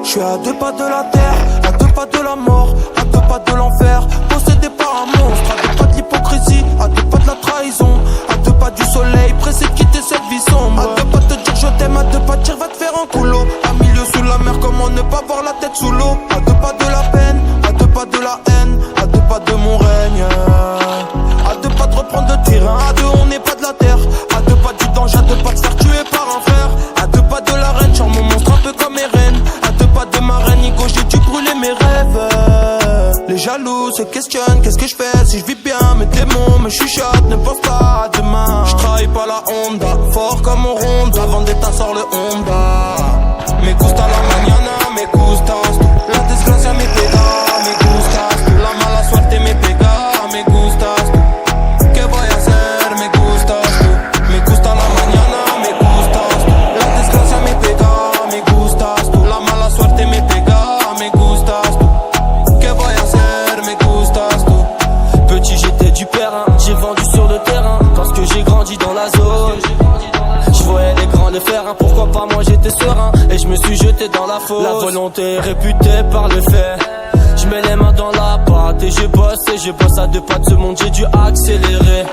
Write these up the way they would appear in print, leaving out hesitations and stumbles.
Je suis à 2 pas de la terre, à 2 pas de la mort, à 2 pas de l'enfer, possédé par un monstre, à 2 pas de l'hypocrisie, à 2 pas de la trahison, à 2 pas du soleil, pressé de quitter cette vie sombre, à 2 pas de dire je t'aime, à 2 pas de dire va te faire un coulo, à milieu sous la mer, comment ne pas voir la tête sous l'eau, à 2 pas de la peine, à 2 pas de la haine, à 2 pas de mon règne, à 2 pas de reprendre le terrain, à 2 on n'est pas de la terre, à 2 pas du danger, à 2 pas de se faire tuer par un frère, à 2 pas de la reine, genre mon monstre un peu comme Eren, à 2 pas de ma reine, Nico j'ai dû brûler mes rêves. Les jaloux se questionnent, qu'est-ce que je fais si je vis bien, mes démons me chuchotent, ne pense pas à demain. Je trahis pas la Honda, fort comme on ronde, la vendetta sort le Honda. Me gusta la mañana, me gustas tú, la desgracia me pega, me gustas tú, la mala suerte me pega, me gustas tú. ¿Qué voy a hacer? Me gustas tú, me gusta la mañana, me gustas tú, la desgracia me pega, me gustas tú, la mala suerte me pega, me gustas tú. ¿Qué voy a hacer? Me gustas tú. Petit j'étais du périn, j'ai vendu sur le terrain, parce que j'ai grandi dans la zone. Je voyais les grands le faire, pourquoi pas moi j'étais serein, et je me suis jeté dans la fosse. La volonté est réputée par le fait. Je mets les mains dans la pâte et je bosse à 2 pas de ce monde, j'ai dû accélérer.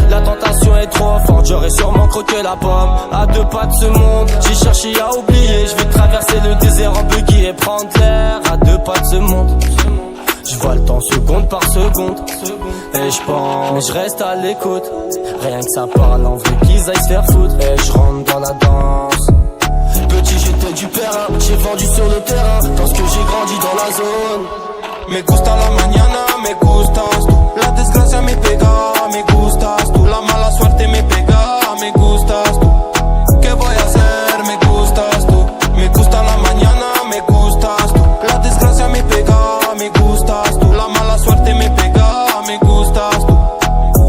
La tentation est trop forte, j'aurais sûrement croqué la pomme. À 2 pas de ce monde, j'ai cherché à oublier. Je vais traverser le désert en buggy et prendre l'air. À 2 pas de ce monde, je vois le temps seconde par seconde, et je pense, mais je reste à l'écoute. Rien que ça parle en vrai qu'ils aillent se faire foutre, et je rentre dans la danse. Petit j'étais du périn, j'ai vendu sur le terrain, parce que j'ai grandi dans la zone. Me gusta la mañana, me gustas tú, la desgracia me pega, me gustas tú, la mala suerte me pega, me gustas tú. ¿Qué voy a hacer? Me gustas tú, me gusta la mañana, me gustas tú, la desgracia me pega, me gustas tú, la mala suerte me pega, me gustas tú.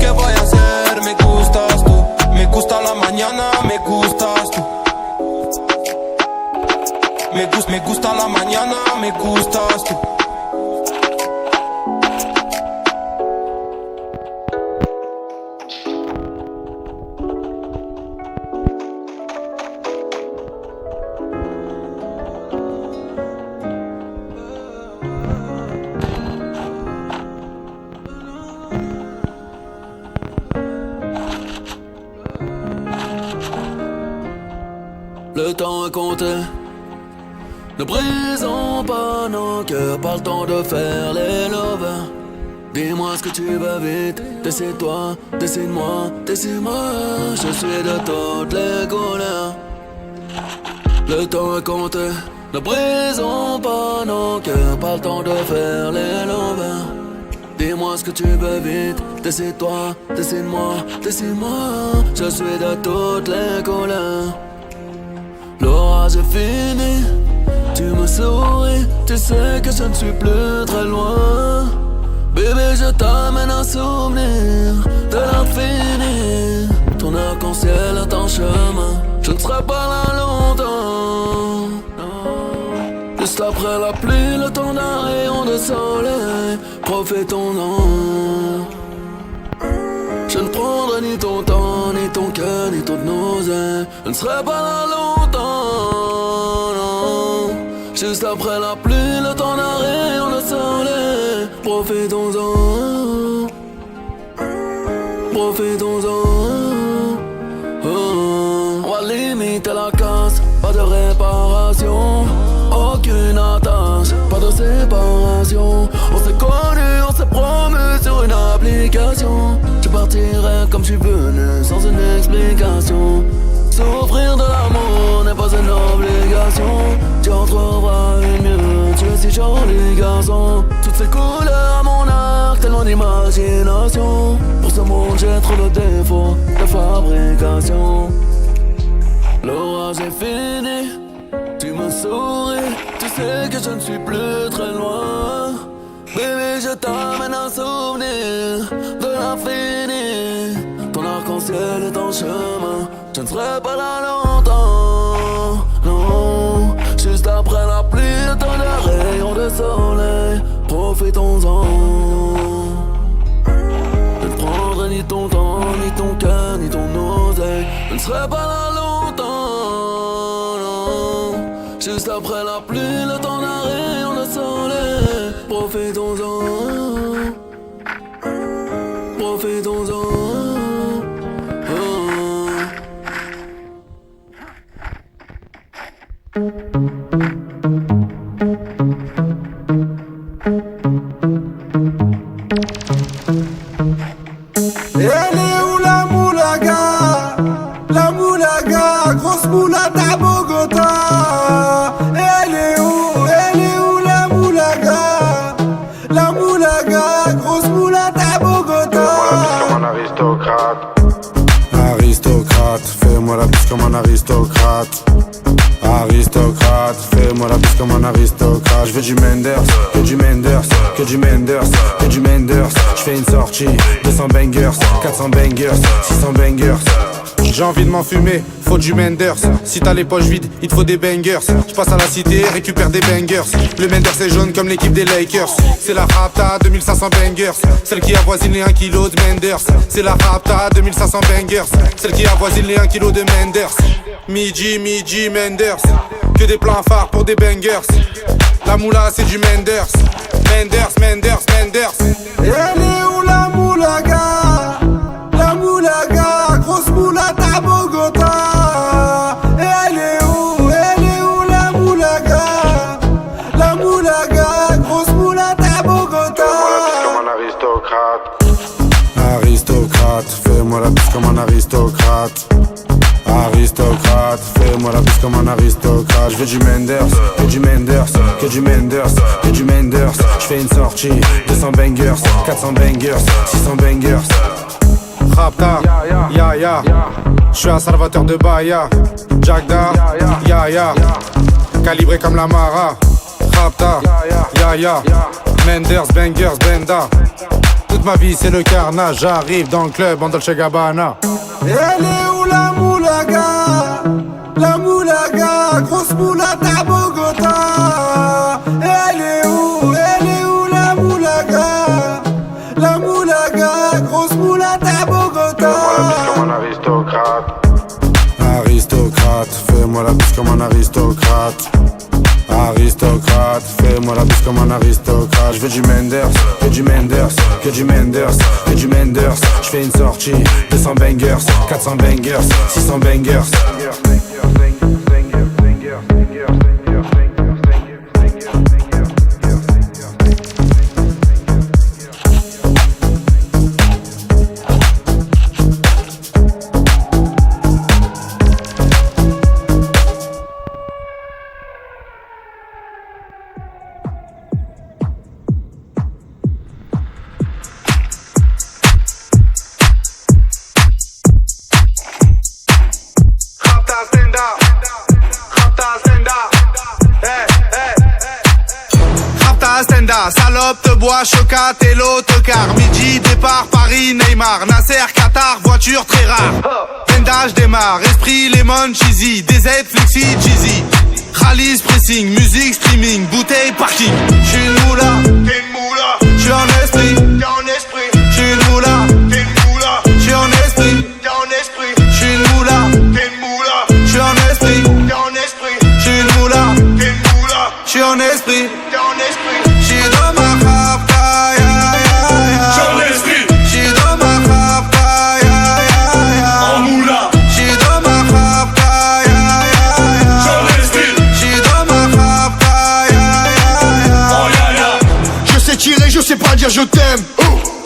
¿Qué voy a hacer? Me gustas tú, me gusta la mañana, me gustas tú. Me gusta la mañana, me gustas tú. Le temps est compté. Ne brisons pas nos cœurs, pas le temps de faire les lovers. Dis-moi ce que tu veux vite, décide-toi, décide-moi, décide-moi. Je suis de toutes les couleurs. Le temps est compté. Ne brisons pas nos cœurs, pas le temps de faire les lovers. Dis-moi ce que tu veux vite, décide-toi, décide-moi, décide-moi. Je suis de toutes les couleurs. L'orage est fini, tu me souris, tu sais que je ne suis plus très loin. Bébé, je t'amène un souvenir de l'infini. Ton arc-en-ciel est en chemin, je ne serai pas là longtemps. Juste après la pluie, le temps d'un rayon de soleil, profitons-en. Je ne prendrai ni ton temps, ni ton cœur, ni ton nausée. Je ne serai pas là longtemps, non. Juste après la pluie, le temps d'un rayon de soleil. Profitons-en, profitons-en. On va limiter la casse, pas de réparation, aucune attache, pas de séparation. On s'est connus, on s'est promu sur une application. Je partirai comme je suis venu, sans une explication. Souffrir de l'amour n'est pas une obligation. Tu en trouveras une mieux, tu es si joli garçon. Toutes ces couleurs à mon arc, tellement d'imagination. Pour ce monde j'ai trop de défauts de fabrication. L'orage est fini, tu me souris, tu sais que je ne suis plus très loin. Bébé, je t'amène un souvenir de l'infini. Ton arc-en-ciel est en chemin, je ne serai pas là longtemps, non. Juste après la pluie, le temps d'un rayon de soleil. Profitons-en. Je ne prendrai ni ton temps, ni ton cœur, ni ton oseille. Je ne serai pas là longtemps, non. Juste après la pluie, le temps Elle est où la moulaga? La moulaga, grosse moulade à Bogota. Elle est où la moulaga? La moulaga, grosse moulade à Bogota. Comme un aristocrate. Aristocrate, fais-moi la bise comme un aristocrate. Aristocrate, fais-moi la bise comme un aristocrate. Je veux du Menders, que du Menders, que du Menders, que du Menders. Je fais une sortie, 200 bangers, 400 bangers, 600 bangers. J'ai envie de m'enfumer, faut du Menders. Si t'as les poches vides, il te faut des bangers. Je passe à la cité, récupère des bangers. Le Menders est jaune comme l'équipe des Lakers. C'est la Rapta, 2500 bangers. Celle qui avoisine les 1 kg de Menders. C'est la Rapta, 2500 bangers. Celle qui avoisine les 1 kg de Menders. Midi, Menders. Que des plans phares pour des bangers. La moula c'est du Menders. Menders. Elle est où la moulaga? La moulaga, grosse moulade à Bogota. Elle est où la moulaga? La moulaga, grosse moulade à Bogota. Fais-moi la bise comme un aristocrate. Aristocrate, fais-moi la bise comme un aristocrate. Aristocrate, fais-moi la bise comme un aristocrate. Je veux du Menders, que du Menders, que du Menders, que du Menders. Je fais une sortie, 200 bangers, 400 bangers, 600 bangers. Rapta, ya. Je suis un salvateur de Bahia. Jagda, ya. Calibré comme la Mara. Rapta, ya. Menders, bangers, benda. Toute ma vie c'est le carnage. J'arrive dans le club en Dolce Gabbana. Elle est où la moulaga? La moulaga, grosse moulade à Bogota. Elle est où la moulaga? La moulaga, grosse moulade à Bogota. Comme un aristocrate. Aristocrate, fais-moi la bise comme un aristocrate. Aristocrate, fais-moi la bise comme un aristocrate. Je veux du Menders, que du Menders, que du Menders, que du Menders. Je fais une sortie, 200 bangers, 400 bangers, 600 bangers. Salope te bois, chocat et l'autocar. Midi, départ, Paris, Neymar. Nasser, Qatar, voiture très rare. Vendage démarre, esprit, lemon, cheesy. DZ, flexi, cheesy. Rallye, pressing, musique, streaming. Bouteille, parking. J'suis une moula, t'es une moula. J'suis en esprit, t'es en esprit. J'suis une moula, t'es une moula. J'suis en esprit, t'es en esprit. J'suis une moula, t'es une moula. J'suis en esprit, t'es en esprit. J'suis une moula, t'es une moula. J'suis en esprit, t'es en esprit. J'suis dans ma rapta, ya. J'suis en esprit. J'suis dans ma rapta, ya. En moula. J'suis dans ma rapta, ya. J'suis en esprit. J'suis dans ma rapta, ya. Oh ya. Je sais tirer, je sais pas dire je t'aime.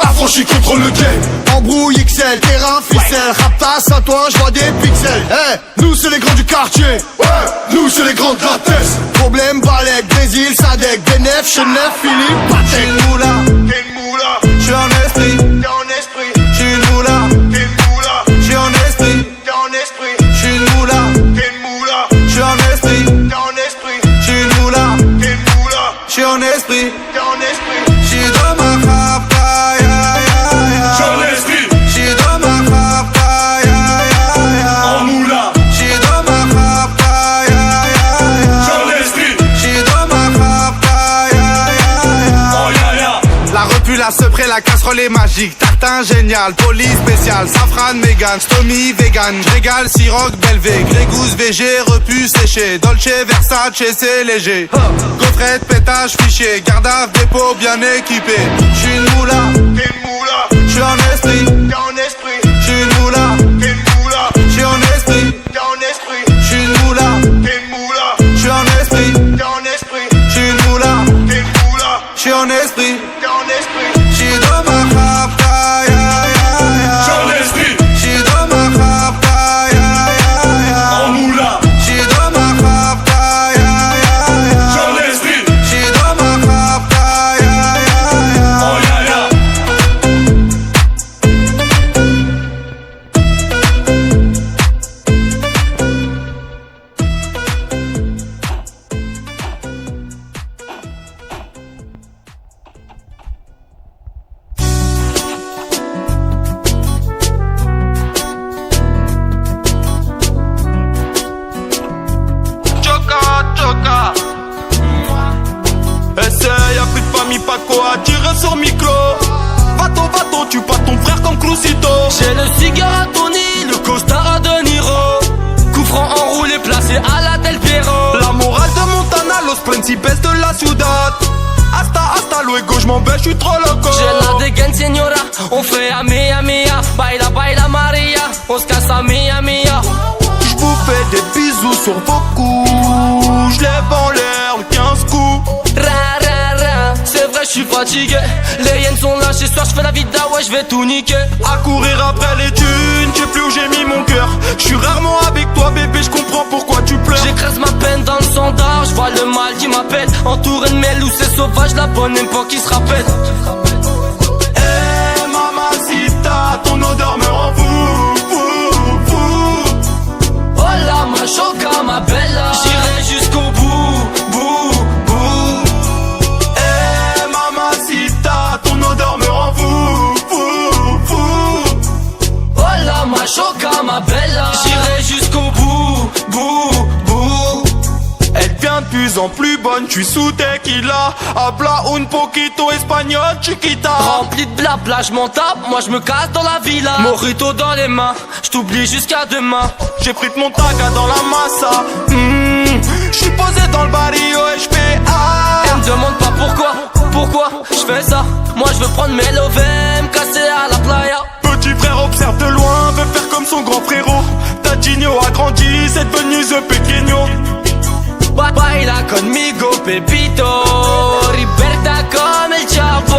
Affranchi contre le game. Embrouille XL, terrain, ficelle. Raptas à toi, j'vois des pixels. Nous c'est les grands du quartier. Nous c'est les grands de la tête. Problème, Balek, Brésil, Sadek, Benef, Chenef, Philippe, Patek. J'suis une moula, t'es une moula. J'suis en esprit, t'es en esprit. J'suis une moula, t'es une moula. J'suis en esprit, t'es en esprit. J'suis une moula, t'es une moula. J'suis en esprit, t'es en esprit. J'suis une moula, t'es une moula. J'suis en esprit, t'es en esprit. J'suis dans ma rapta, ya. J'suis en esprit. J'suis dans ma rapta, ya. En moula. J'suis dans ma rapta, ya. J'suis en esprit. J'suis dans ma rapta, ya. Oh ya. La repu, la sepré, la casserole est magique. Tartin génial, police spécial. Safran, Mégane, Stomy, vegan. J'régale, Siroc, Belvé. Grégousse, VG, repu, séché. Dolce, Versace, c'est léger. Gaufrette, pétage, fichier. Garde à dépôt, bien équipé. J'suis une moula, t'es une moula. J'suis en esprit, t'es en esprit. J'suis une moula, t'es une moula. J'suis en esprit, t'es en esprit. J'suis une moula, t'es une moula. J'suis sur micro. Vato, tu pas ton frère comme Crucito. J'ai le cigare à Tony, le costard à De Niro. Coup franc enroulé, placé à la Del Piero. La morale de Montana, los principes de la ciudad. Hasta luego, j'm'en j'suis trop loco. J'ai la dégaine, señora. On fait a mia mia. Baila, baila Maria. On se casse à mia mia. J'vous fais des bisous sur vos coups. J'lève en l'air le 15 coups. Ra ra ra. C'est vrai, j'suis fatigué. Les hyènes sont là, chez soir, j'fais la vida, ouais, j'vais tout niquer. À courir après les thunes, j'sais plus où j'ai mis mon cœur. J'suis rarement avec toi, bébé, j'comprends pourquoi tu pleures. J'écrase ma peine dans le standard, j'vois le mal qui m'appelle. Entouré de mes loups, c'est sauvage, la bonne époque qui se rappelle. Eh mamacita, ton odeur me rend fou, fou, fou. Hola ma choca, ma bella. J'irai jusqu'au bout, bout, bout. Eh mamacita, ton odeur me rend fou, fou, fou. Hola ma choca, ma bella. J'irai jusqu'au bout, bout, bout. Elle devient de plus en plus bonne, j'suis sous tequila. Habla un poquito espagnol, chiquita. Rempli de blabla, j'm'en tape, moi j'me casse dans la villa. Morito dans les mains, j't'oublie jusqu'à demain. J'ai pris de mon taga dans la massa. J'suis posé dans le barrio et j'fais ah. Elle me demande pas pourquoi j'fais ça. Moi j'veux prendre mes lovés, me casser à la playa. Petit frère observe de loin, veut faire comme son grand frérot. Tadinho a grandi, c'est devenu The Pequeño. Baila conmigo, Pepito. Liberta comme el Chavo.